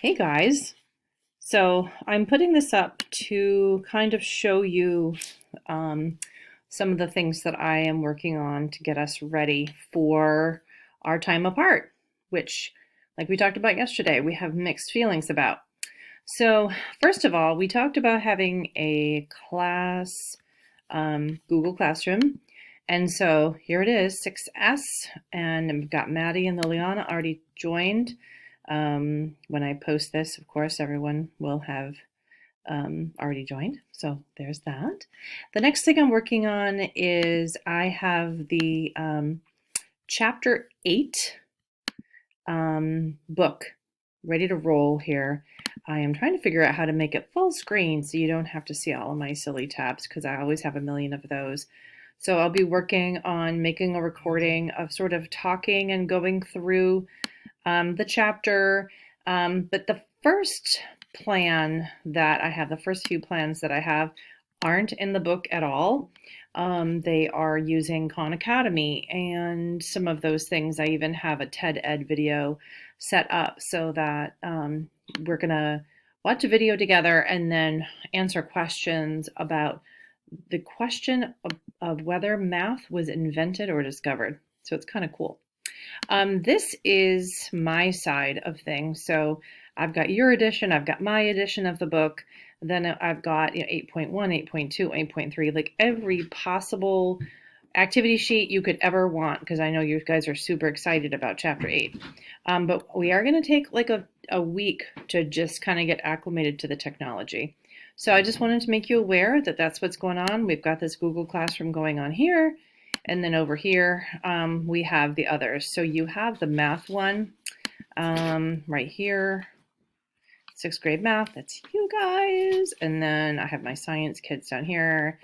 Hey guys. So I'm putting this up to kind of show you um, some of the things that I am working on to get us ready for our time apart, which, like we talked about yesterday, we have mixed feelings about. So, first of all, we talked about having a class Google Classroom. And so here it is, 6S, and I've got Maddie and Liliana already joined. When I post this, of course, everyone will have already joined. So there's that. The next thing I'm working on is I have the Chapter 8 book ready to roll here. I am trying to figure out how to make it full screen so you don't have to see all of my silly tabs because I always have a million of those. So I'll be working on making a recording of sort of talking and going through the chapter. But the first plan that I have, the first few plans that I have, aren't in the book at all. They are using Khan Academy and some of those things. I even have a TED Ed video set up so that we're going to watch a video together and then answer questions about the question of whether math was invented or discovered. So it's kind of cool. This is my side of things. So I've got your edition, I've got my edition of the book, then I've got 8.1, 8.2, 8.3, like every possible activity sheet you could ever want, because I know you guys are super excited about Chapter 8. But we are going to take like a week to just kind of get acclimated to the technology. So I just wanted to make you aware that that's what's going on. We've got this Google Classroom going on here. And then over here, we have the others. So you have the math one right here, 6th grade math, that's you guys. And then I have my science kids down here.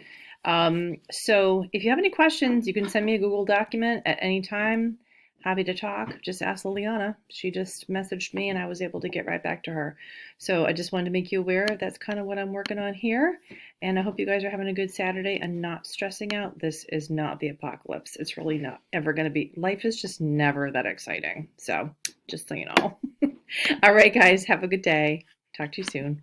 So if you have any questions, you can send me a Google document at any time. Happy to talk. Just ask Liliana. She just messaged me and I was able to get right back to her. So I just wanted to make you aware that's kind of what I'm working on here. And I hope you guys are having a good Saturday and not stressing out. This is not the apocalypse. It's really not ever going to be. Life is just never that exciting. So just so you know. All right, guys, have a good day. Talk to you soon.